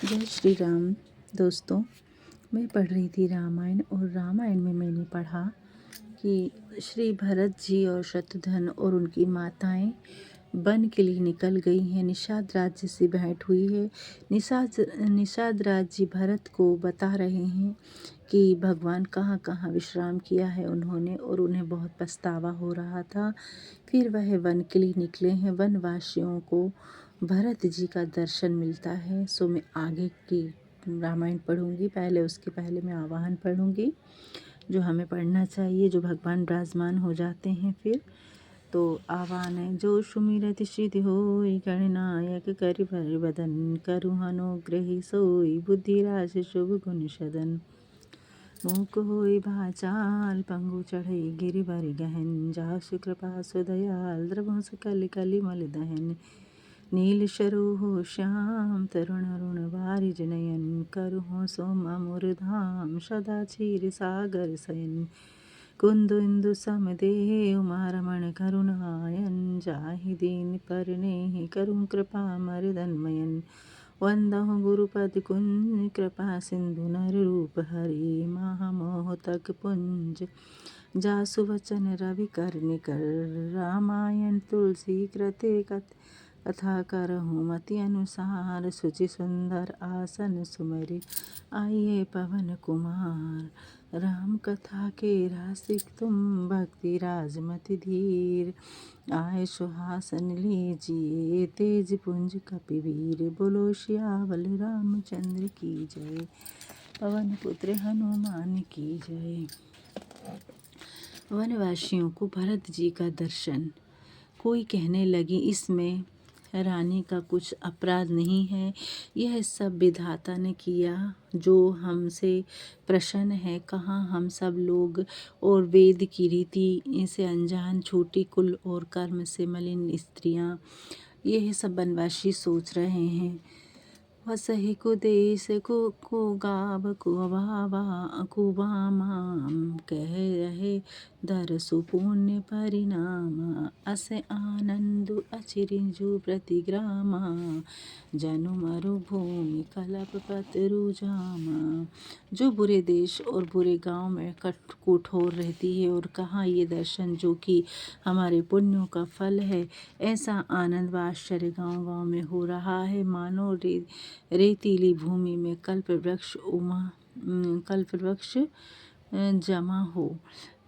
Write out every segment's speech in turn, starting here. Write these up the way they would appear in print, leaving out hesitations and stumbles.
जय श्री राम। दोस्तों, मैं पढ़ रही थी रामायण और रामायण में मैंने पढ़ा कि श्री भरत जी और शत्रुघ्न और उनकी माताएं वन के लिए निकल गई हैं। निषाद राज्य से भेंट हुई है। निषाद राज जी भरत को बता रहे हैं कि भगवान कहाँ कहाँ विश्राम किया है उन्होंने, और उन्हें बहुत पछतावा हो रहा था। फिर वह वन के लिए निकले हैं। वनवासियों को भरत जी का दर्शन मिलता है। सो मैं आगे की रामायण पढ़ूंगी। उसके पहले मैं आवाहन पढ़ूंगी जो हमें पढ़ना चाहिए, जो भगवान विराजमान हो जाते हैं। फिर तो आवाहन है। जो सुमिरति सिद्धि होई गणनायक करि भर बदन, करु अनुग्रही सोई बुद्धि राशि शुभ गुण सदन। मूक होई भाचाल पंगु चढ़ई गिरिवर गहन, जासु कृपा सुदयाल द्रवहु सकल कलि मल दहन। नील शरोह श्याम तरुण अरुण बारिज नयन, करहु सोम अमुर धाम सदा क्षीर सागर शयन। कुंद इंदु समदेव मारमण करुणायन, जाहि दीन परनेहि करुं कृपा मर्दनमयन। वंदहु गुरुपद कुंज, कृपा सिंधु नर रूप हरि, महामोह तक पुंज। जासु वचन रवि कर निकर, रामायण तुलसी कृते कथा करहु मति अनुसार। सुचि सुंदर आसन सुमरि आइए पवन कुमार, राम कथा के रासिक तुम भक्ति राजमति धीर। आए सुहासन लीजिए तेज पुंज कपिवीर, बोलो सियावल रामचंद्र की जय, पवन पुत्र हनुमान की जय। वनवासियों को भरत जी का दर्शन। कोई कहने लगी इसमें रानी का कुछ अपराध नहीं है, यह सब विधाता ने किया जो हमसे प्रसन्न है। कहाँ हम सब लोग और वेद की रीति से अनजान, छोटी कुल और कर्म से मलिन स्त्रियां, यह सब वनवासी सोच रहे हैं। वसहि कुदेश को गाव कुबावा कुबामाम, कह रहे दर सुपुण्य परिणाम। अस आनंदु अचिरिंजु प्रतिग्रामा, जनु मरुभूमि कलप पतरु जामा। जो बुरे देश और बुरे गांव में कठोर रहती है, और कहाँ ये दर्शन जो कि हमारे पुण्यों का फल है। ऐसा आनंद व आश्चर्य गाँव गाँव में हो रहा है, मानो रेतीली भूमि में कल्प वृक्ष जमा हो।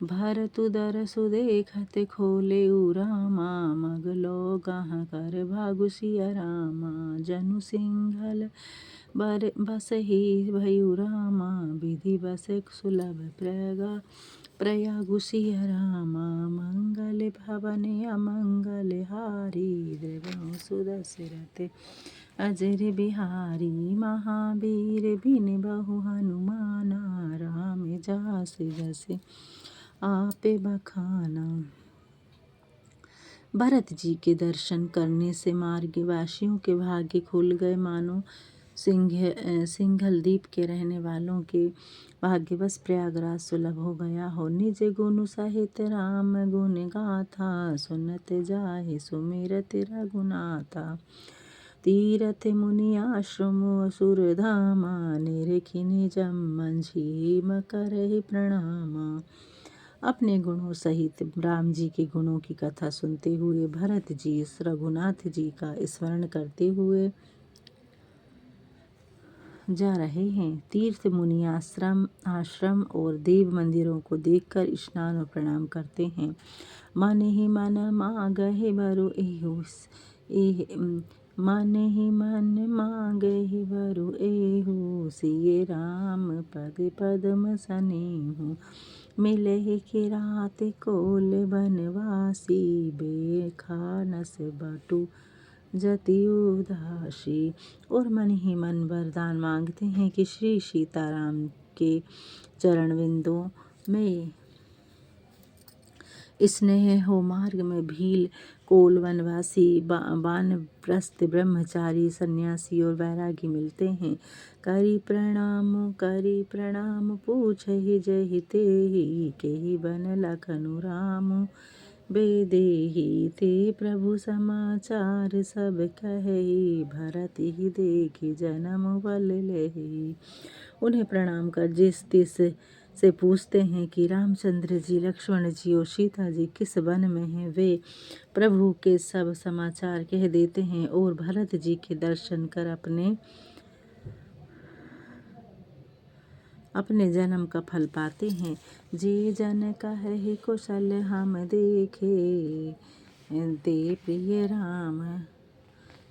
भरतु दरसु देखत खोले रामा, मगलो गहाँ कर भागु सिया रामा। जनु सिंघल बसहि भयु रामा, विधि बस सुलभ प्रयागु सिया रामा। मंगल भवन अमंगल हारी, द्रवहु सुदशरथ अजर बिहारी। महावीर बिन बहु हनुमाना, राम जास जस आपे बखाना। भरत जी के दर्शन करने से मार्गवासियों के भाग्य खुल गए, मानो सिंघल द्वीप के रहने वालों के भाग्य बस प्रयागराज सुलभ हो गया हो। निज गुण सहित राम गुण गाथा, सुनत जाहि सुमिरत रघुनाथा। तीरथ मुनि आश्रम असुर धामा, निरखि निजम मंझिम करहि प्रणामा। अपने गुणों सहित राम जी के गुणों की कथा सुनते हुए भरत जी रघुनाथ जी का स्मरण करते हुए जा रहे हैं। तीर्थ मुनि आश्रम और देव मंदिरों को देखकर स्नान और प्रणाम करते हैं। मन ही मन मांगहि बरु मन ही मन मांगहि बरु एहु, सिय राम पद पद्म सनेहु। मिलहि किरात कोल बनवासी, बेखा नस बटु जति उदासी। और मन ही मन वरदान मांगते हैं कि श्री सीताराम के चरण बिंदों में स्नेह हो। मार्ग में भील कोल वनवासी, वानप्रस्थ ब्रह्मचारी, सन्यासी और वैरागी मिलते हैं। करी प्रणाम पूछहि जहि तेहि, केहि बन लखनु राम बेदेहि ते प्रभु समाचार सब कहि, भरत ही देखी जन्म बल लेहि। उन्हें प्रणाम कर जिस तिस से पूछते हैं कि रामचंद्र जी, लक्ष्मण जी और सीता जी किस वन में हैं। वे प्रभु के सब समाचार कह देते हैं और भरत जी के दर्शन कर अपने जन्म का फल पाते हैं। जे जन कहि कुशल हम देखे, ते प्रिय राम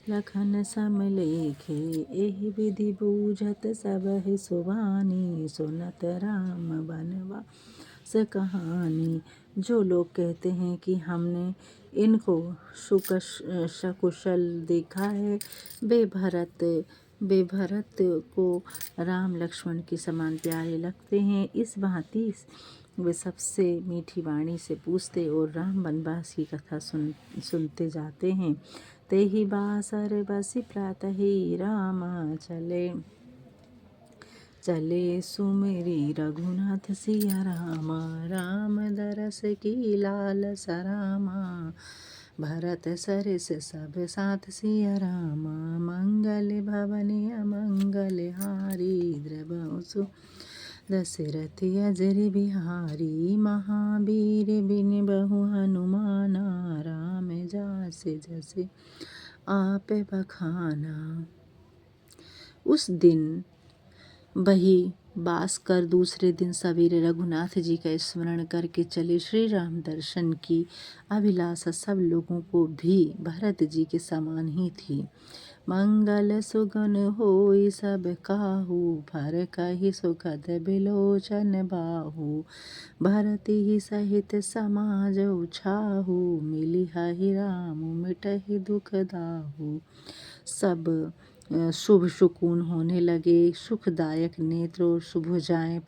लखन सम लेखे। एहि विधि बूझत सबहि सुबानी, सुनत राम बनवास कहानी। जो लोग कहते हैं कि हमने इनको सकुशल देखा है, वे भरत को राम लक्ष्मण के समान प्यारे लगते हैं। इस भांति वे सबसे मीठी वाणी से पूछते और राम वनवास की कथा सुनते जाते हैं। तेहि बासर बसी प्रातहि, रामा चले सुमिरि रघुनाथ सिया रामा। राम दरस की लालस रामा, भरत सरिस सब साथ सिया रामा। मंगल भवन अमंगल हारी, द्रवहु दशरथ अजर बिहारी। महावीर बिन बहु हनुमाना, राम जासि जसि आप बखाना। उस दिन वही बास कर दूसरे दिन सवेरे रघुनाथ जी का स्मरण करके चले। श्री राम दर्शन की अभिलाषा सब लोगों को भी भरत जी के समान ही थी। मंगल सुगन होई सब काहू, भर कहि सुखद बिलोचन बाहू। भरत ही सहित समाज छाहू, मिली हहि राम मिटहि दुख दाहू। सब शुभ सुकून होने लगे, सुखदायक नेत्र और सुभुजाएं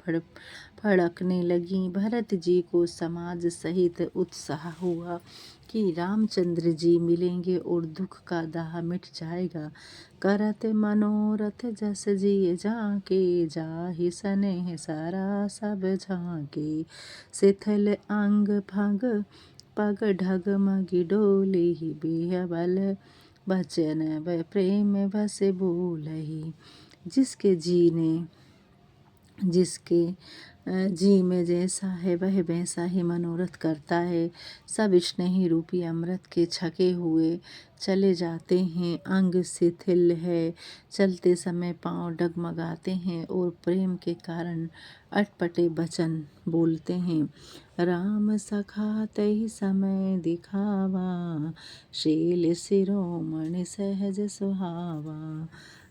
फड़कने लगीं। भरत जी को समाज सहित उत्साह हुआ कि रामचंद्र जी मिलेंगे और दुख का दाह मिट जाएगा। करत मनोरथ जस जिय जाके, जाहि सनेह सारा सब झांके। शिथिल अंग पग ढगमगि डोलहि, बिहबल बचन प्रेम बस बोलहि। जिसके जी में जैसा है वह वैसा ही मनोरथ करता है। सब स्नेही रूपी अमृत के छके हुए चले जाते हैं। अंग शिथिल है, चलते समय पांव डगमगाते हैं और प्रेम के कारण अटपटे वचन बोलते हैं। राम सखा तहि समय दिखावा, शील शिरोमणि सहज सुहावा।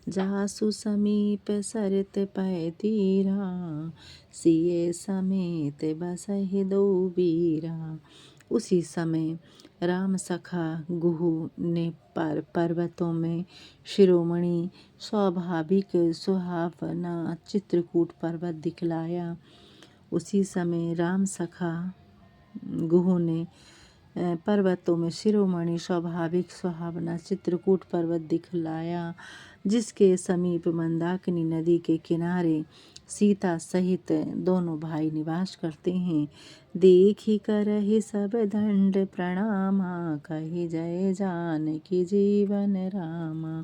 जासु समीप सरित पै तीरा, सिय समेत बसहि दो बीरा। उसी समय राम सखा गुहु ने पर्वतों में शिरोमणि स्वाभाविक सुहावना चित्रकूट पर्वत दिखलाया। उसी समय राम सखा गुहु ने पर्वतों में शिरोमणि स्वाभाविक सुहावना चित्रकूट पर्वत दिखलाया, जिसके समीप मंदाकिनी नदी के किनारे सीता सहित दोनों भाई निवास करते हैं। देखी करहि सब दंड प्रणामा, कहि जय जानकी जीवन रामा।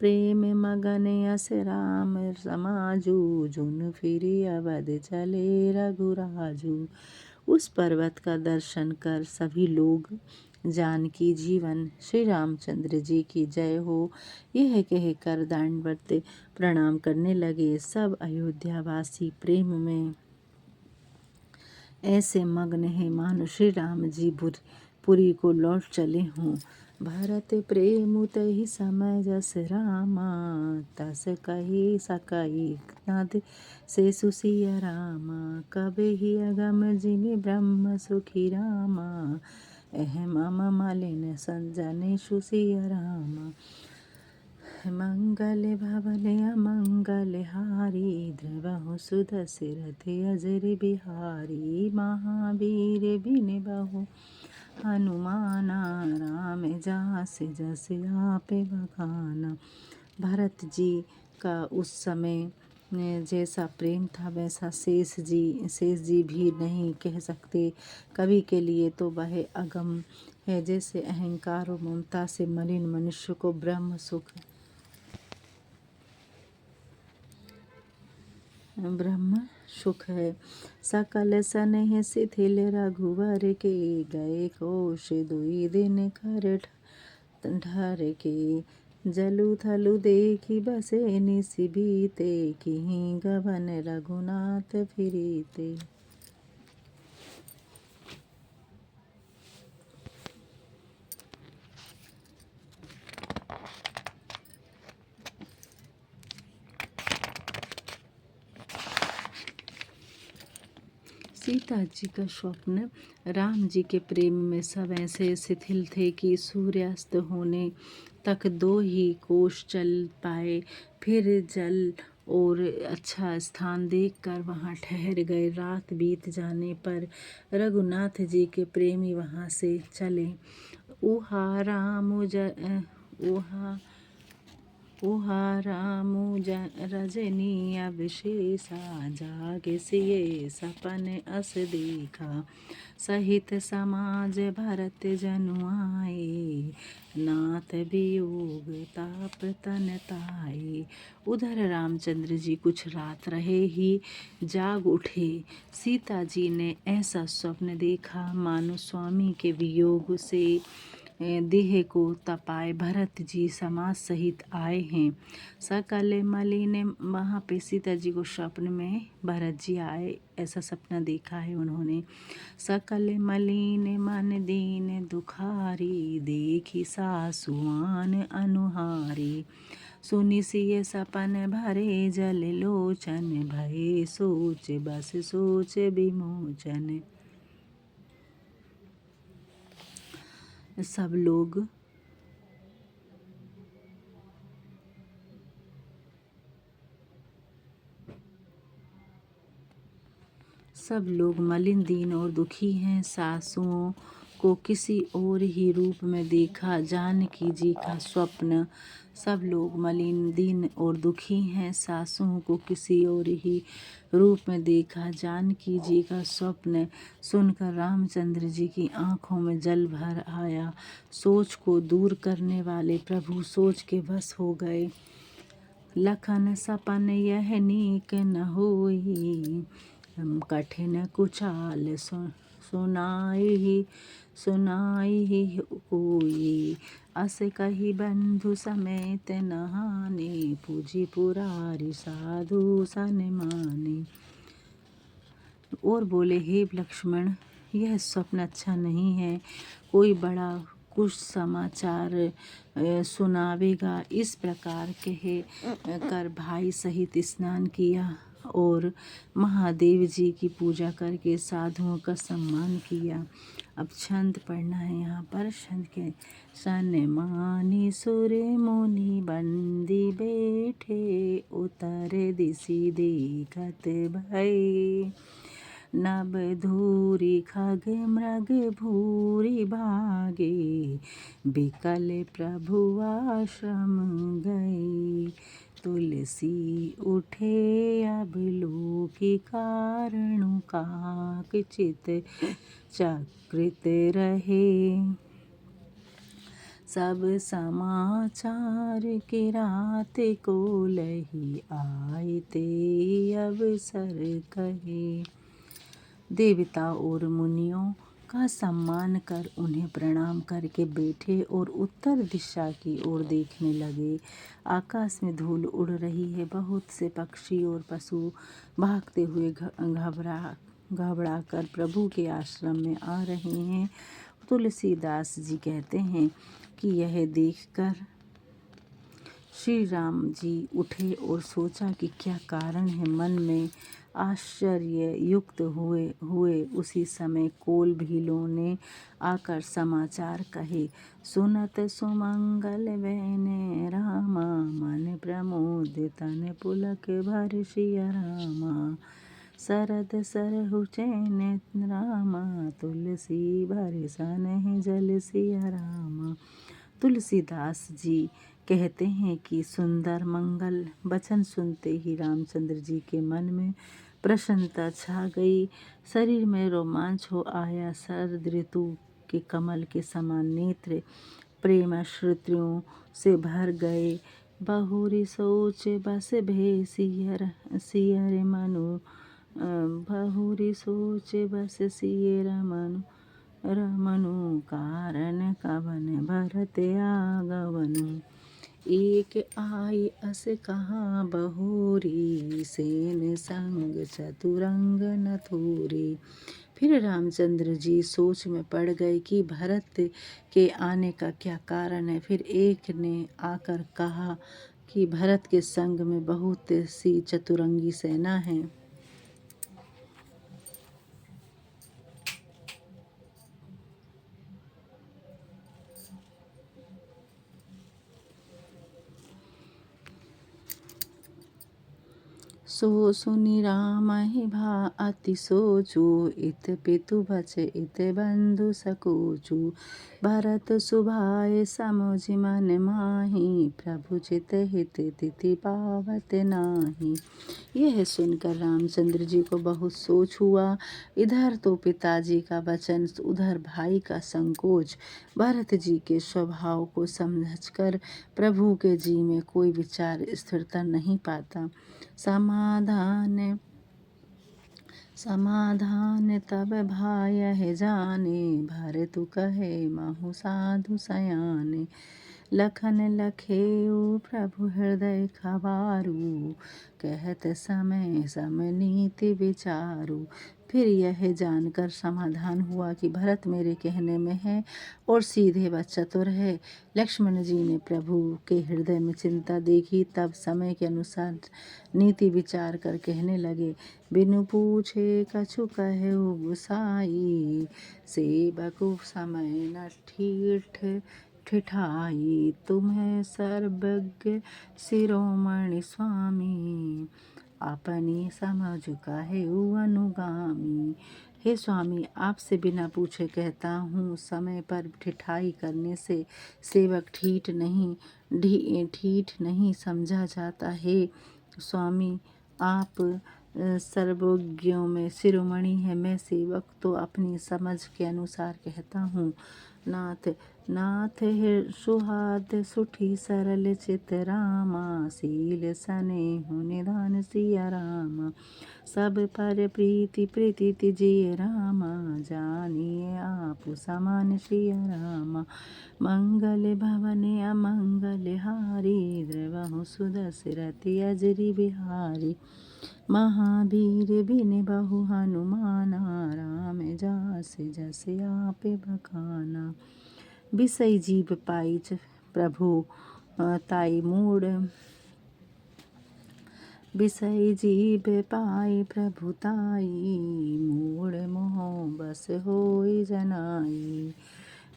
प्रेम मगन यस राम समाजू, जुन फिरि अवध चले रघुराजू। उस पर्वत का दर्शन कर सभी लोग जानकी जीवन श्री रामचंद्र जी की जय हो यह कहकर दंडवत प्रणाम करने लगे। सब अयोध्यावासी प्रेम में ऐसे मग्न हैं मानो श्री राम जी पुरी को लौट चले हों। भरत प्रेम तहि समय जस रामा, तस कहि सकहि नद से सुसिया रामा। कबहि अगम जिमि ब्रह्म सुखी रामा, एह मम मलिन संजनि सुसिया रामा। मंगल भवन अमंगल हारी, द्रवहु दशरथ अजर बिहारी। महावीर बिन बहु हनुमाना, राम जासि जसि आप बखाना। भरत जी का उस समय जैसा प्रेम था वैसा शेष जी भी नहीं कह सकते। कवि के लिए तो वह अगम है, जैसे अहंकार और ममता से मलिन मनुष्य को ब्रह्म सुख है। सकल सनेह शिथिल रघुवर के, गए कोश दुई दिन कर ढर के। जलु थलु देखी बसे निस बीते, किहीं गवन रघुनाथ फिरीते। सीता जी का स्वप्न। राम जी के प्रेम में सब ऐसे शिथिल थे कि सूर्यास्त होने तक 2 ही कोस चल पाए। फिर जल और अच्छा स्थान देखकर वहाँ ठहर गए। रात बीत जाने पर रघुनाथ जी के प्रेमी वहाँ से चले। ऊहा रामु रजनी अभिषेसा, जागे सिये सपन अस देखा। सहित समाज भरत जनु आए, नाथ वियोग ताप तन ताए। उधर रामचंद्र जी कुछ रात रहे ही जाग उठे। सीता जी ने ऐसा स्वप्न देखा मानो स्वामी के वियोग से देह को तपाए भरत जी समाज सहित आए हैं। सकल मलिन, वहाँ पे सीता जी को स्वप्न में भरत जी आए, ऐसा सपना देखा है उन्होंने। सकल मलिन मन दीन दुखारी, देखी सासुआन अनुहारी। सुनि सिय सपन भरे जल लोचन, भये सोच बस सोच विमोचन। सब लोग मलिन दीन और दुखी हैं। सासुओं को किसी और ही रूप में देखा। जानकी जी का स्वप्न। सब लोग मलिन दीन और दुखी हैं। सासुओं को किसी और ही रूप में देखा। जानकी जी का स्वप्न सुनकर रामचंद्र जी की आंखों में जल भर आया। सोच को दूर करने वाले प्रभु सोच के वश हो गए। लखन सपन यह नीक न होई, कठिन कुचाल सुनाई कोई। अस कही बंधु समेत नहाने, पूजी पुरारी साधु सन माने। और बोले, हे लक्ष्मण, यह स्वप्न अच्छा नहीं है। कोई बड़ा कुछ समाचार सुनावेगा। इस प्रकार कहे कर भाई सहित स्नान किया और महादेव जी की पूजा करके साधुओं का सम्मान किया। अब छंद पढ़ना है यहाँ पर। छंद के सन मानी सुर मुनि बंदी बैठे, उतर दिशि देखत भय। नभ धूरी खग मृग भूरी भागे, बिकल प्रभु आश्रम गए। तुलसी उठे अब लोकी कारणु, काक चित चकृत रहे। सब समाचार की रात को लही, आए ते अवसर कहे। देवता और मुनियों का सम्मान कर उन्हें प्रणाम करके बैठे और उत्तर दिशा की ओर देखने लगे। आकाश में धूल उड़ रही है। बहुत से पक्षी और पशु भागते हुए घबरा कर प्रभु के आश्रम में आ रहे हैं। तुलसीदास जी कहते हैं कि यह देखकर श्री राम जी उठे और सोचा कि क्या कारण है। मन में आश्चर्य युक्त हुए उसी समय कोल भीलों ने आकर समाचार कहे। सुनत सुमंगल बहने रामा, मन प्रमोद तन पुलक भर सिया रामा। शरद सरहु चैन रामा, तुलसी भर सनहि जल सिया रामा। तुलसीदास जी कहते हैं कि सुंदर मंगल वचन सुनते ही रामचंद्र जी के मन में प्रसन्नता छा गई। शरीर में रोमांच हो आया। शरद ऋतु के कमल के समान नेत्र प्रेम श्रुतियों से भर गए। बहुरी सोच बस भे सियर मनु बहुरी सोच बस सियर मनु रमनु कारण कवन भरत आगवनु। एक आई अस कहाँ बहुरी सेन संग चतुरंग नथुरी। फिर रामचंद्र जी सोच में पड़ गए कि भरत के आने का क्या कारण है। फिर एक ने आकर कहा कि भरत के संग में बहुत सी चतुरंगी सेना है। सो सुनि रामहि भा अति सोचु। इत पितु बच इत बंधु सकोचु। भरत सुभाए समुझ मन माहि। प्रभु चित हित तिथि पावत नाही। यह सुनकर रामचंद्र जी को बहुत सोच हुआ। इधर तो पिताजी का वचन, उधर भाई का संकोच। भरत जी के स्वभाव को समझकर प्रभु के जी में कोई विचार स्थिरता नहीं पाता। समाधान तब भाय जाने। भरतु कहे महु साधु सयाने। लखन लखेउ प्रभु हृदय खबारू। कहत समय सम नीति विचारू। फिर यह जानकर समाधान हुआ कि भरत मेरे कहने में है और सीधे व चतुर है। लक्ष्मण जी ने प्रभु के हृदय में चिंता देखी, तब समय के अनुसार नीति विचार कर कहने लगे। बिनु पूछे कछु कहेउ गुसाई। सेवकु समय न ठिठाई। तुम्हें सर्वज्ञ शिरोमणि स्वामी। अपनी समझ कहेउ अनुगामी। हे स्वामी, आपसे बिना पूछे कहता हूँ, समय पर ठिठाई करने से सेवक ठीठ नहीं समझा जाता। हे स्वामी, आप सर्वज्ञों में शिरोमणि है। मैं सेवक तो अपनी समझ के अनुसार कहता हूँ। नाथ सुहाद सुठी सरल चित रामा। शील स्नेहु निधान सिया रामा। सब पर प्रीति तिजिए रामा। जानिए आप समान सिया रामा। मंगल भवन अमंगल हारी। द्रवहु सुदशरथि अजरि बिहारी। महावीर बिन बहु हनुमाना। राम जास जस आप बखाना। बिसई जीव पाई प्रभु ताई मूड। बिसई जीव पाई प्रभु ताई। मूड मोह बस होई जनाई।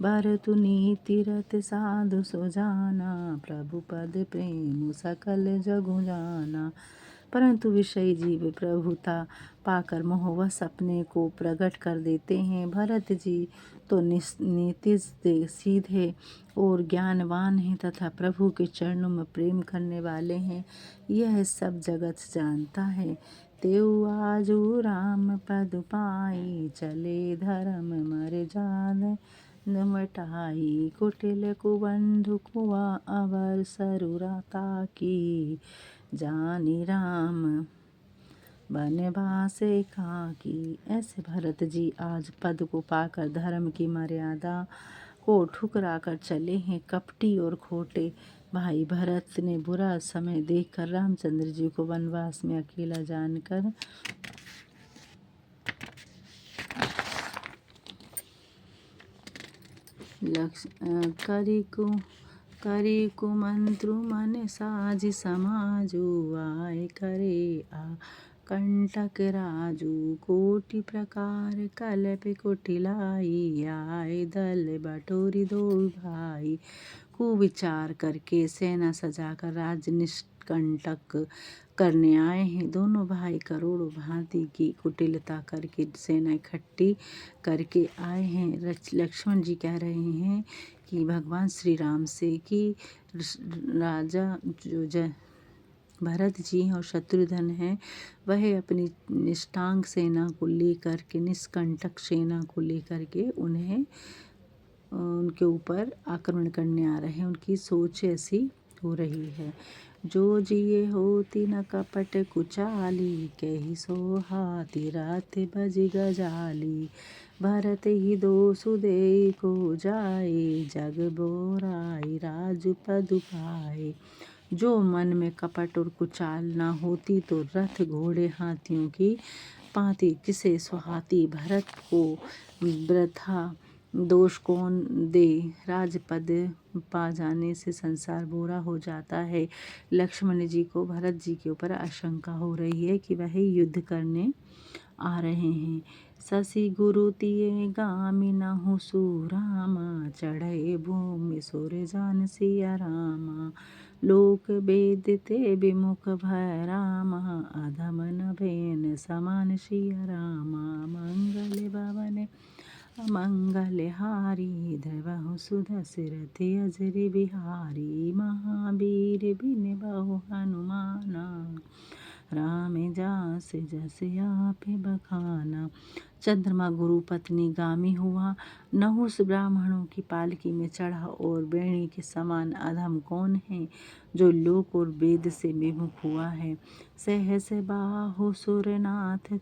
भरतु नीति रत साधु सुजाना। प्रभु पद प्रेम सकल जगु जाना। परंतु विषयी जीव प्रभुता पाकर मोहवश अपने को प्रकट कर देते हैं। भरत जी तो नीति सीधे और ज्ञानवान हैं तथा प्रभु के चरणों में प्रेम करने वाले हैं। यह सब जगत जानता है। तेउ आजू राम पद पाई। चले धर्म मर्यादा मटाई। कुटिल कुबंधु कुआ अवर सरुरता की। जानी राम बनवासे खाकी। ऐसे भरत जी आज पद को पाकर धर्म की मर्यादा को ठुकरा कर चले हैं। कपटी और खोटे भाई भरत ने बुरा समय देखकर रामचंद्र जी को वनवास में अकेला जानकर करी कुमंत्रु मन साज समाजु। आय करे कंटक राजू। कोटि प्रकार कलप कुटिलाई। आय दल बटोरी दो भाई। कुविचार करके सेना सजाकर राज्य निष्कंटक करने आए हैं। दोनों भाई करोड़ों भांति की कुटिलता करके सेना इकट्ठी करके आए हैं। लक्ष्मण जी कह रहे हैं कि भगवान श्री राम से कि राजा जो भरत जी और शत्रुघ्न हैं वह अपनी निष्ठांग सेना को लेकर के, निष्कंटक सेना को लेकर के उन्हें उनके ऊपर आक्रमण करने आ रहे हैं। उनकी सोच ऐसी हो रही है। जो जिए होती न कपट कुचाली, कही सो हाथी रात बज गजाली। भरत ही दो सुदेई को जाए, जग बोराई राजु पदु पाए। जो मन में कपट और कुचाल ना होती तो रथ घोड़े हाथियों की पाती किसे सुहाती। भरत को वृथा दोष कौन दे, राजपद पा जाने से संसार बुरा हो जाता है। लक्ष्मण जी को भरत जी के ऊपर आशंका हो रही है कि वह युद्ध करने आ रहे हैं। शशि गुरु तिये गामी नहु सुरामा, चढ़े भूमि सुर जान सिया रामा। लोक वेद ते विमुख भय रामा, अधम न भेन समान सिया रामा। मंगल भवन अमंगल हारी, धरहु सुदशरथ अजर बिहारी। महावीर बिन बहु हनुमाना, राम जास जस आप बखाना। चंद्रमा गुरु पत्नी गामी हुआ, नहुस ब्राह्मणों की पालकी में चढ़ा और बेणी के समान अधम कौन है जो लोक और वेद से विमुख हुआ है। सहस बाहु सुरनाथ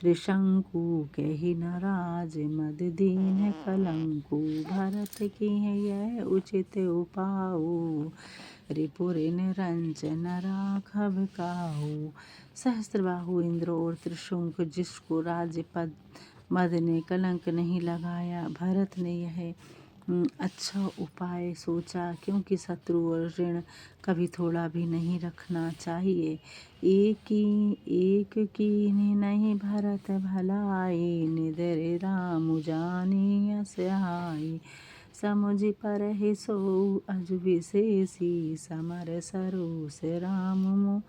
त्रिशंकु, कही न राज मद दीन कलंकु। भरत की है यह उचित उपाऊ, रिपुर निरंजन राघव काहू। सहस्त्रबाहु इंद्र और त्रिशंकु, जिसको राज्य पद मद ने कलंक नहीं लगाया, भरत ने यह अच्छा उपाय सोचा, क्योंकि शत्रु और ऋण कभी थोड़ा भी नहीं रखना चाहिए। एक कीन्ही नहीं भरत भलाई, निदर राम जानी असहाय। समुझ परहि सो अजु विशेषी, समर सरोस राम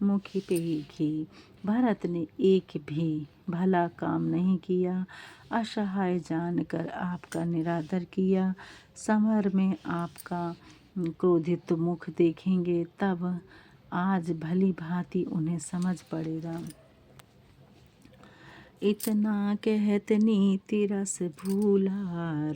मुखि पेखी। भरत ने एक भी भला काम नहीं किया, असहाय जानकर आपका निरादर किया। समर में आपका क्रोधित मुख देखेंगे तब आज भली भांति उन्हें समझ पड़ेगा। इतना कहत नीति रस भूला,